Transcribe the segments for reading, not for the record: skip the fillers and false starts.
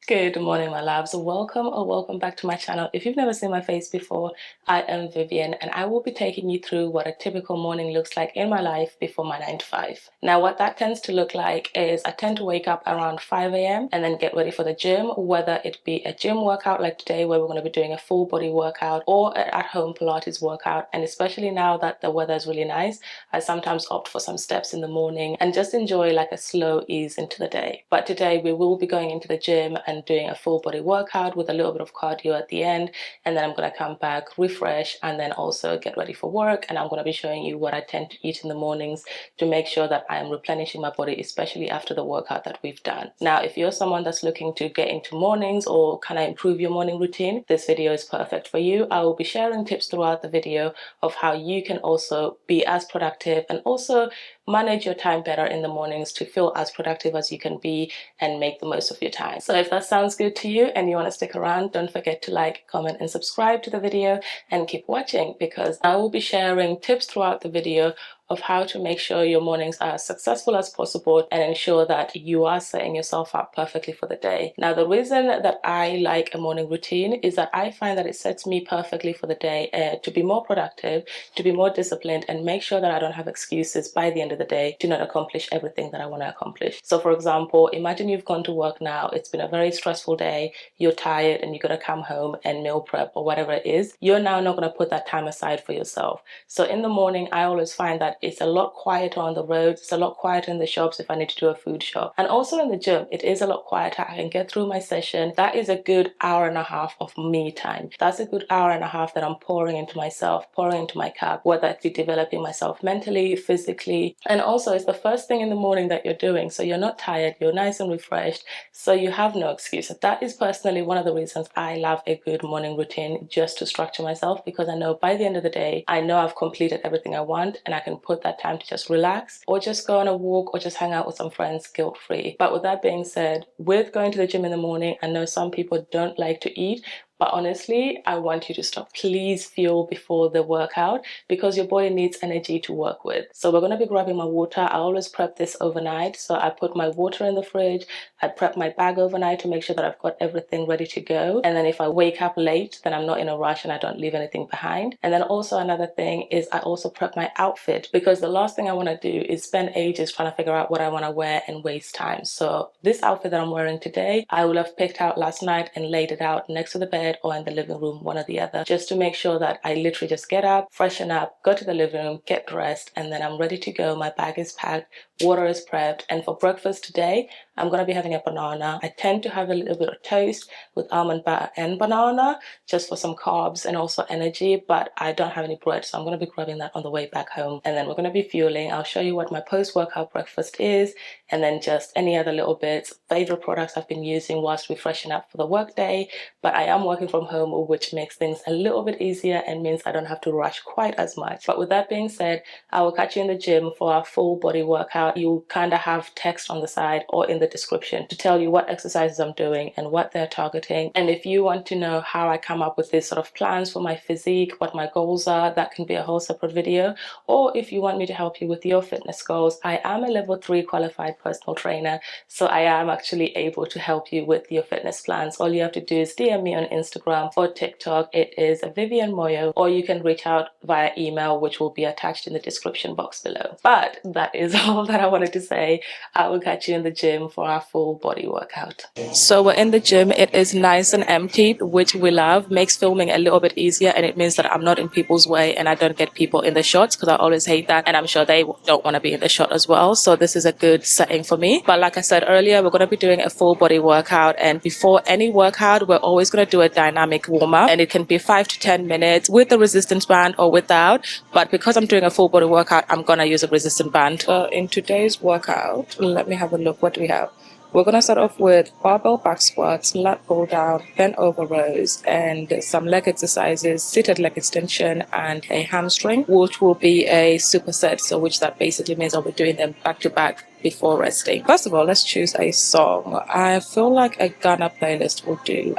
Good morning, my loves. Welcome or welcome back to my channel. If you've never seen my face before, I am Vivian and I will be taking you through what a typical morning looks like in my life before my 9 to 5. Now, what that tends to look like is I tend to wake up around 5 a.m. and then get ready for the gym, whether it be a gym workout like today where we're going to be doing a full body workout, or an at-home Pilates workout. And especially now that the weather is really nice, I sometimes opt for some steps in the morning and just enjoy like a slow ease into the day. But today we will be going into the gym and doing a full body workout with a little bit of cardio at the end, and then I'm going to come back, refresh, and then also get ready for work. And I'm going to be showing you what I tend to eat in the mornings to make sure that I am replenishing my body, especially after the workout that we've done. Now, if you're someone that's looking to get into mornings or kind of improve your morning routine, this video is perfect for you. I will be sharing tips throughout the video of how you can also be as productive and also manage your time better in the mornings to feel as productive as you can be and make the most of your time. So if that sounds good to you and you want to stick around, don't forget to like, comment, and subscribe to the video and keep watching, because I will be sharing tips throughout the video of how to make sure your mornings are as successful as possible and ensure that you are setting yourself up perfectly for the day. Now, the reason that I like a morning routine is that I find that it sets me perfectly for the day to be more productive, to be more disciplined, and make sure that I don't have excuses by the end of the day to not accomplish everything that I want to accomplish. So for example, imagine you've gone to work now, it's been a very stressful day, you're tired and you're going to come home and meal prep or whatever it is. You're now not going to put that time aside for yourself. So in the morning, I always find that it's a lot quieter on the roads, it's a lot quieter in the shops if I need to do a food shop. And also in the gym, it is a lot quieter. I can get through my session. That is a good hour and a half of me time. That's a good hour and a half that I'm pouring into myself, pouring into my cup, whether it be developing myself mentally, physically. And also it's the first thing in the morning that you're doing. So you're not tired, you're nice and refreshed. So you have no excuse. That is personally one of the reasons I love a good morning routine, just to structure myself, because I know by the end of the day, I know I've completed everything I want and I can put that time to just relax or just go on a walk or just hang out with some friends guilt-free. But with that being said, with going to the gym in the morning, I know some people don't like to eat, but honestly, I want you to stop. Please fuel before the workout, because your body needs energy to work with. So we're going to be grabbing my water. I always prep this overnight. So I put my water in the fridge. I prep my bag overnight to make sure that I've got everything ready to go. And then if I wake up late, then I'm not in a rush and I don't leave anything behind. And then also another thing is I also prep my outfit, because the last thing I want to do is spend ages trying to figure out what I want to wear and waste time. So this outfit that I'm wearing today, I will have picked out last night and laid it out next to the bed or in the living room, one or the other, just to make sure that I literally just get up, freshen up, go to the living room, get dressed, and then I'm ready to go. My bag is packed, water is prepped, and for breakfast today, I'm going to be having a banana. I tend to have a little bit of toast with almond butter and banana just for some carbs and also energy, but I don't have any bread, so I'm going to be grabbing that on the way back home. And then we're going to be fueling. I'll show you what my post-workout breakfast is, and then just any other little bits, favorite products I've been using whilst we freshen up for the work day. But I am working from home, which makes things a little bit easier and means I don't have to rush quite as much. But with that being said, I will catch you in the gym for our full body workout. You'll kind of have text on the side or in the description to tell you what exercises I'm doing and what they're targeting. And if you want to know how I come up with these sort of plans for my physique, what my goals are, that can be a whole separate video. Or if you want me to help you with your fitness goals, I am a level 3 qualified personal trainer, so I am actually able to help you with your fitness plans. All you have to do is DM me on Instagram or TikTok. It is Vivian Moyo, or you can reach out via email, which will be attached in the description box below. But that is all that I wanted to say. I will catch you in the gym for our full body workout. So we're in the gym. It is nice and empty, which we love. Makes filming a little bit easier, and it means that I'm not in people's way and I don't get people in the shots, because I always hate that, and I'm sure they don't want to be in the shot as well. So this is a good setting for me. But like I said earlier, we're going to be doing a full body workout, and before any workout, we're always going to do a dynamic warm-up, and it can be 5 to 10 minutes with the resistance band or without. But because I'm doing a full body workout, I'm going to use a resistance band. In today's workout, let me have a look what we have. We're going to start off with barbell back squats, lat pull down, bent over rows, and some leg exercises, seated leg extension, and a hamstring, which will be a superset. So which that basically means I'll be doing them back to back before resting. First of all, let's choose a song. I feel like a Ghana playlist will do.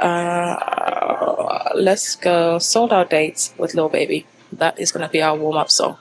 Let's go Sold Out Dates with Lil Baby. That is going to be our warm-up song.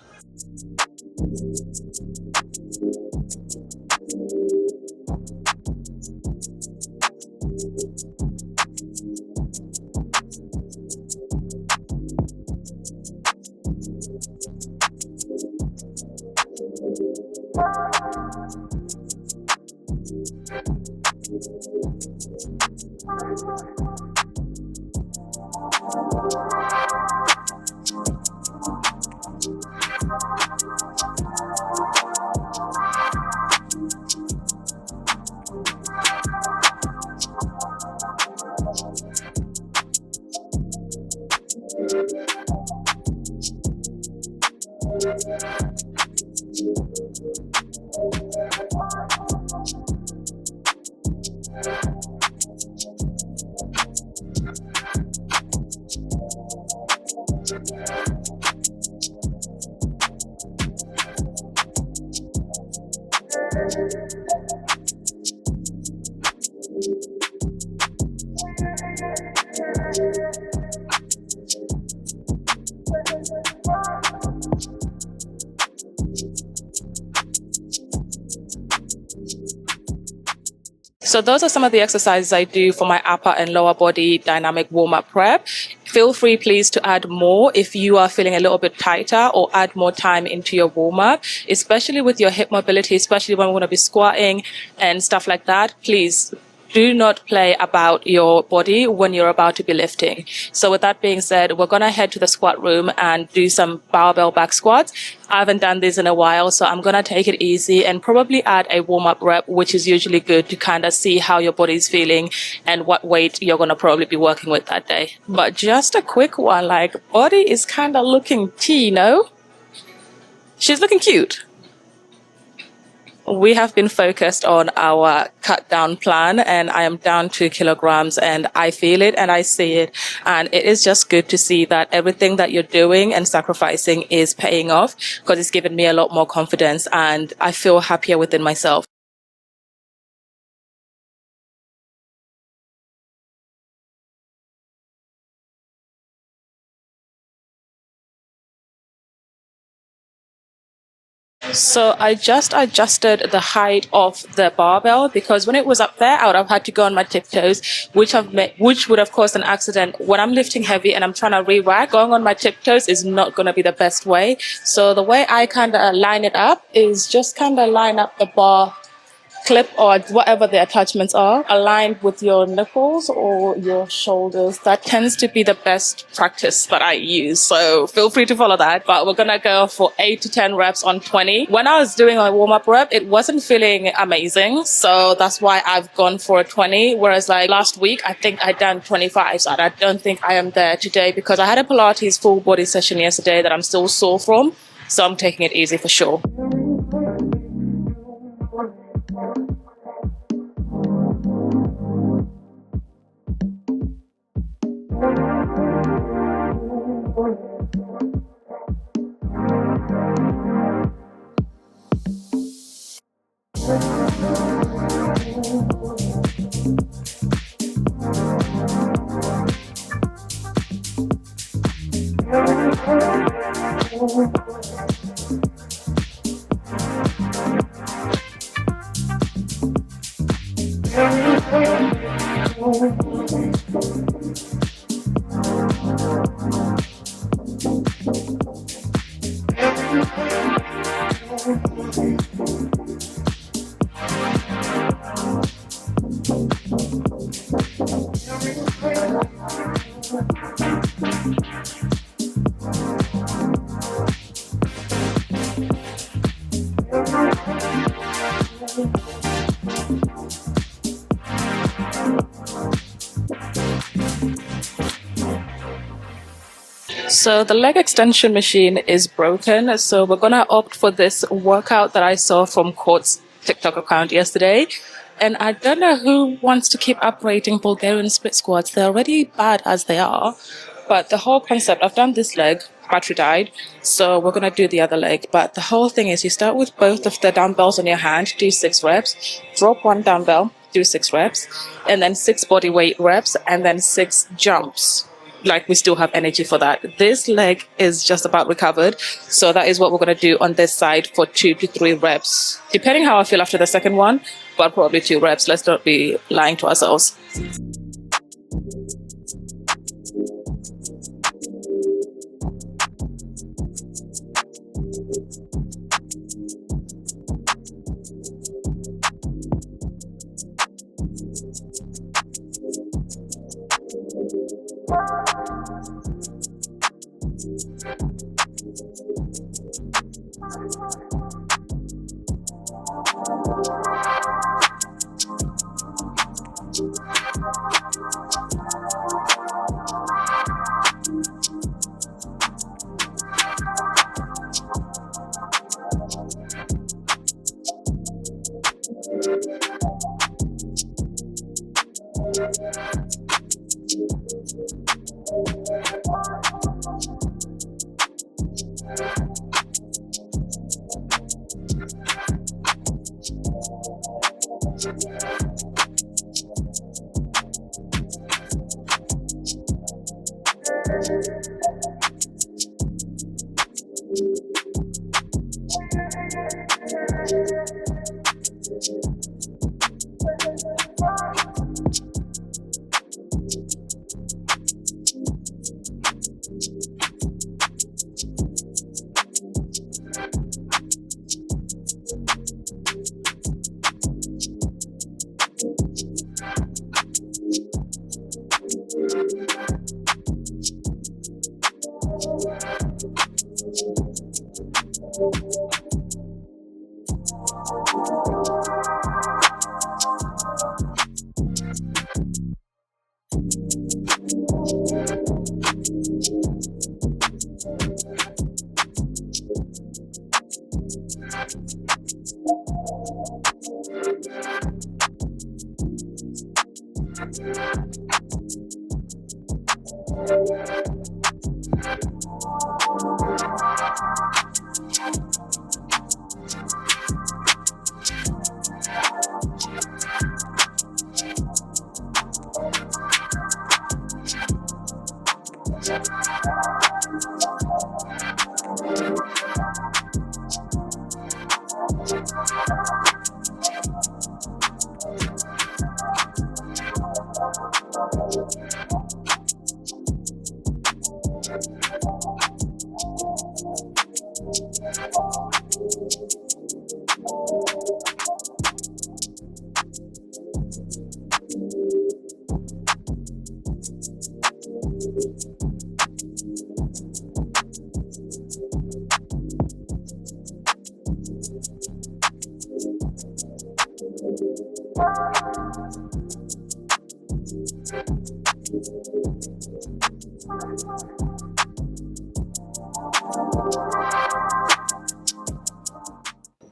So those are some of the exercises I do for my upper and lower body dynamic warm-up prep. Feel free, please, to add more if you are feeling a little bit tighter, or add more time into your warm-up, especially with your hip mobility, especially when we're going to be squatting and stuff like that. Please do not play about your body when you're about to be lifting. So with that being said, we're going to head to the squat room and do some barbell back squats. I haven't done this in a while, so I'm going to take it easy and probably add a warm-up rep, which is usually good to kind of see how your body's feeling and what weight you're going to probably be working with that day. But just a quick one, like, body is kind of looking tea, no? She's looking cute. We have been focused on our cut down plan, and I am down 2 kilograms, and I feel it and I see it. And it is just good to see that everything that you're doing and sacrificing is paying off, because it's given me a lot more confidence and I feel happier within myself. So I just adjusted the height of the barbell, because when it was up there, I would have had to go on my tiptoes, which would have caused an accident. When I'm lifting heavy and I'm trying to re-rack, going on my tiptoes is not going to be the best way. So the way I kind of line it up is just kind of line up the bar clip or whatever the attachments are aligned with your nipples or your shoulders. That tends to be the best practice that I use, so feel free to follow that. But we're gonna go for 8 to 10 reps on 20. When I was doing a warm-up rep, it wasn't feeling amazing, so that's why I've gone for a 20, whereas like last week I think I done 25, so I don't think I am there today, because I had a Pilates full body session yesterday that I'm still sore from, so I'm taking it easy for sure. So the leg extension machine is broken, so we're gonna opt for this workout that I saw from Court's TikTok account yesterday. And I don't know who wants to keep upgrading Bulgarian split squats. They're already bad as they are. But the whole concept, I've done this leg, battery died, so we're gonna do the other leg. But the whole thing is you start with both of the dumbbells on your hand, do 6 reps, drop 1 dumbbell, do 6 reps, and then 6 body weight reps, and then 6 jumps. like we still have energy for that. This leg is just about recovered. So that is what we're going to do on this side for 2 to 3 reps, depending how I feel after the second one, but probably 2 reps. Let's not be lying to ourselves.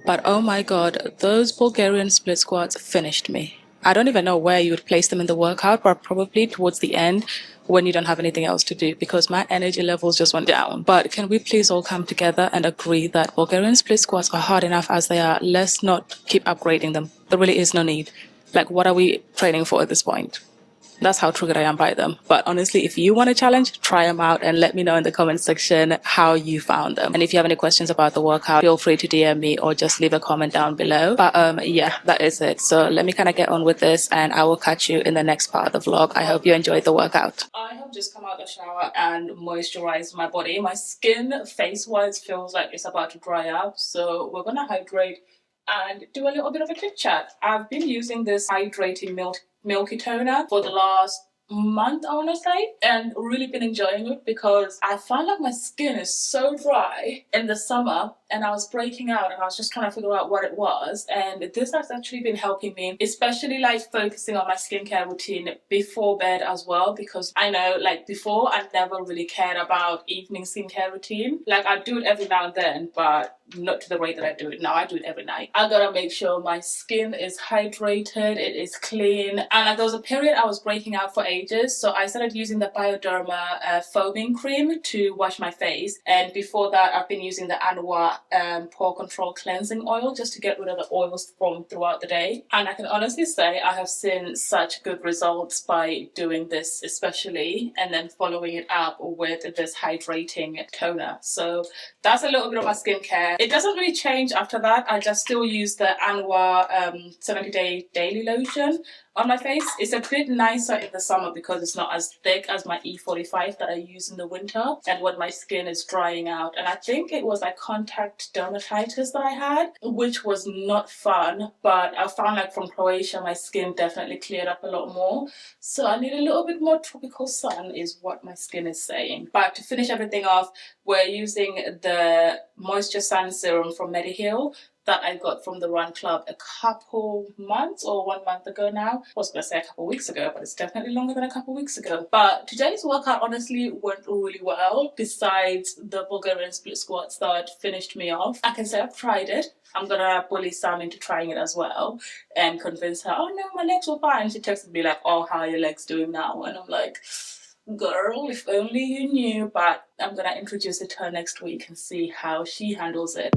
But oh my god, those Bulgarian split squats finished me. I don't even know where you would place them in the workout, but probably towards the end when you don't have anything else to do, because my energy levels just went down. But can we please all come together and agree that Bulgarian split squats are hard enough as they are? Let's not keep upgrading them. There really is no need. Like, what are we training for at this point? That's how triggered I am by them. But honestly, if you want a challenge, try them out and let me know in the comment section how you found them. And if you have any questions about the workout, feel free to DM me or just leave a comment down below. But yeah, that is it. So let me kind of get on with this and I will catch you in the next part of the vlog. I hope you enjoyed the workout. I have just come out of the shower and moisturized my body. My skin face-wise feels like it's about to dry up. So we're gonna hydrate and do a little bit of a chit chat. I've been using this hydrating milky toner for the last month, I want to say, and really been enjoying it because I find like my skin is so dry in the summer and I was breaking out and I was just trying to figure out what it was, and this has actually been helping me, especially like focusing on my skincare routine before bed as well, because I know like before I never really cared about evening skincare routine. Like I do it every now and then, but not to the rate that I do it now. I do it every night. I gotta make sure my skin is hydrated, it is clean. And like, there was a period I was breaking out for ages, so I started using the Bioderma foaming cream to wash my face. And before that, I've been using the Anwa pore control cleansing oil just to get rid of the oils from throughout the day. And I can honestly say I have seen such good results by doing this, especially, and then following it up with this hydrating toner. So that's a little bit of my skincare. It doesn't really change after that. I just still use the Anwa 70-day daily lotion on my face. It's a bit nicer in the summer because it's not as thick as my E45 that I use in the winter and when my skin is drying out. And I think it was like contact dermatitis that I had, which was not fun, but I found like from Croatia my skin definitely cleared up a lot more. So I need a little bit more tropical sun is what my skin is saying. But to finish everything off, we're using the Moisture Sun Serum from Mediheal that I got from the Run Club a couple months or 1 month ago now. I was gonna say a couple weeks ago, but it's definitely longer than a couple weeks ago. But today's workout honestly went really well, besides the Bulgarian split squats that finished me off. I can say I've tried it. I'm gonna bully Sam into trying it as well and convince her, oh no, my legs were fine. She texted me like, oh, how are your legs doing now? And I'm like, girl, if only you knew. But I'm gonna introduce it to her next week and see how she handles it.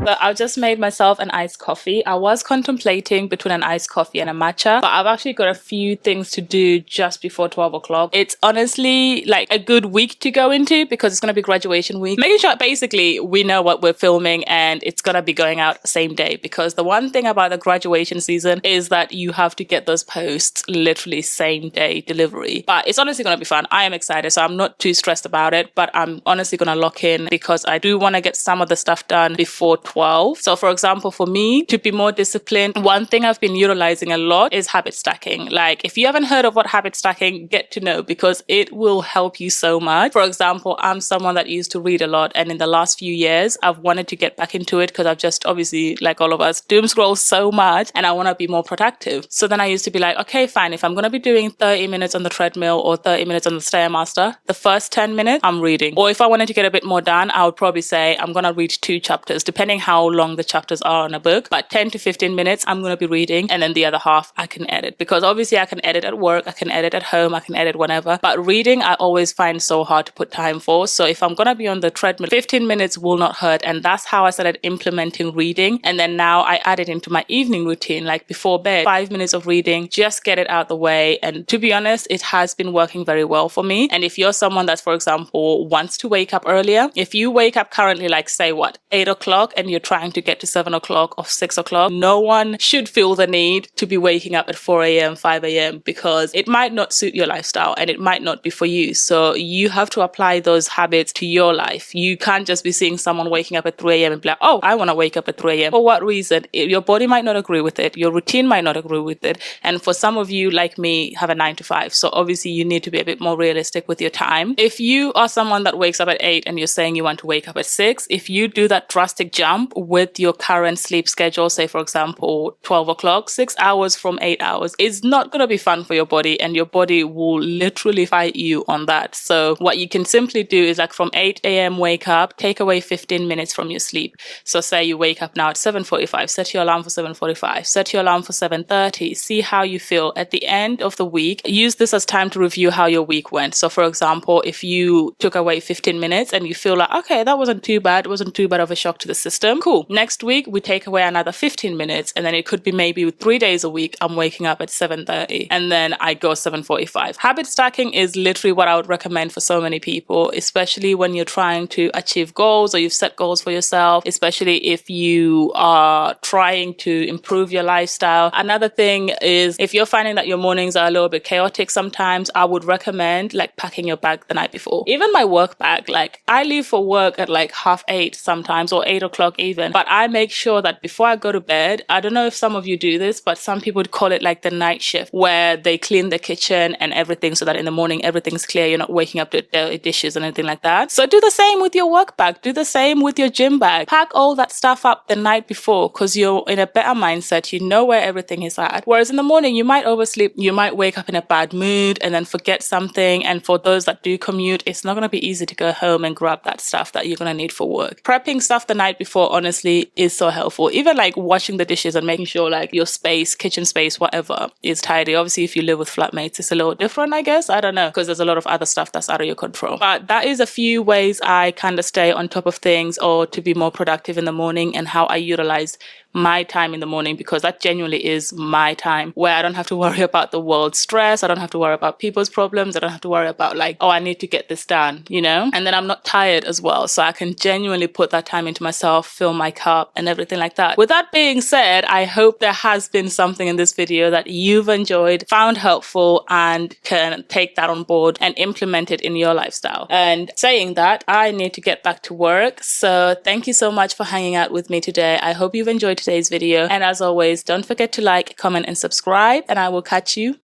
But I just made myself an iced coffee. I was contemplating between an iced coffee and a matcha, but I've actually got a few things to do just before 12 o'clock. It's honestly like a good week to go into because it's going to be graduation week. Making sure basically we know what we're filming and it's going to be going out the same day, because the one thing about the graduation season is that you have to get those posts literally same day delivery. But it's honestly going to be fun. I am excited, so I'm not too stressed about it, but I'm honestly going to lock in because I do want to get some of the stuff done before 12. So for example, for me to be more disciplined, one thing I've been utilizing a lot is habit stacking. Like if you haven't heard of what habit stacking, get to know, because it will help you so much. For example, I'm someone that used to read a lot, and in the last few years I've wanted to get back into it because I've just obviously, like all of us, doom scroll so much and I want to be more productive. So then I used to be like, okay, fine, if I'm going to be doing 30 minutes on the treadmill or 30 minutes on the Stairmaster, the first 10 minutes I'm reading. Or if I wanted to get a bit more done, I would probably say I'm going to read 2 chapters, depending how long the chapters are on a book. But 10 to 15 minutes I'm going to be reading, and then the other half I can edit, because obviously I can edit at work, I can edit at home, I can edit whenever, but reading I always find so hard to put time for. So if I'm going to be on the treadmill, 15 minutes will not hurt. And that's how I started implementing reading. And then now I add it into my evening routine, like before bed, 5 minutes of reading, just get it out the way. And to be honest, it has been working very well for me. And if you're someone that's, for example, wants to wake up earlier, if you wake up currently like say what, 8 o'clock, and you're trying to get to 7 o'clock or 6 o'clock, no one should feel the need to be waking up at 4 a.m., 5 a.m. because it might not suit your lifestyle and it might not be for you. So you have to apply those habits to your life. You can't just be seeing someone waking up at 3 a.m. and be like, oh, I want to wake up at 3 a.m. For what reason? Your body might not agree with it. Your routine might not agree with it. And for some of you, like me, have a 9 to 5. So obviously you need to be a bit more realistic with your time. If you are someone that wakes up at 8 and you're saying you want to wake up at 6, if you do that drastic jump with your current sleep schedule, say for example 12 o'clock, 6 hours from 8 hours, it's not going to be fun for your body, and your body will literally fight you on that. So what you can simply do is like from 8 a.m. wake up, take away 15 minutes from your sleep. So say you wake up now at 7:45, set your alarm for 7:45, set your alarm for 7:30, see how you feel at the end of the week. Use this as time to review how your week went. So for example, if you took away 15 minutes and you feel like, okay, that wasn't too bad, it wasn't too bad of a shock to the system, cool. Next week we take away another 15 minutes, and then it could be maybe 3 days a week I'm waking up at 7:30 and then I go 7:45. Habit stacking is literally what I would recommend for so many people, especially when you're trying to achieve goals or you've set goals for yourself, especially if you are trying to improve your lifestyle. Another thing is, if you're finding that your mornings are a little bit chaotic sometimes, I would recommend like packing your bag the night before. Even my work bag, like I leave for work at like 7:30 sometimes, or 8 o'clock even. But I make sure that before I go to bed, I don't know if some of you do this, but some people would call it like the night shift, where they clean the kitchen and everything so that in the morning everything's clear. You're not waking up to dirty dishes and anything like that. So do the same with your work bag. Do the same with your gym bag. Pack all that stuff up the night before because you're in a better mindset. You know where everything is at. Whereas in the morning, you might oversleep. You might wake up in a bad mood and then forget something. And for those that do commute, it's not going to be easy to go home and grab that stuff that you're going to need for work. Prepping stuff the night before, honestly, is so helpful. Even like washing the dishes and making sure like your space, kitchen space, whatever, is tidy. Obviously, if you live with flatmates, it's a little different, I guess. I don't know, because there's a lot of other stuff that's out of your control. But that is a few ways I kind of stay on top of things or to be more productive in the morning, and how I utilize my time in the morning, because that genuinely is my time where I don't have to worry about the world's stress. I don't have to worry about people's problems. I don't have to worry about like, oh, I need to get this done, you know? And then I'm not tired as well. So I can genuinely put that time into myself, fill my cup and everything like that. With that being said, I hope there has been something in this video that you've enjoyed, found helpful, and can take that on board and implement it in your lifestyle. And saying that, I need to get back to work. So thank you so much for hanging out with me today. I hope you've enjoyed today's video. And as always, don't forget to like, comment, and subscribe. And I will catch you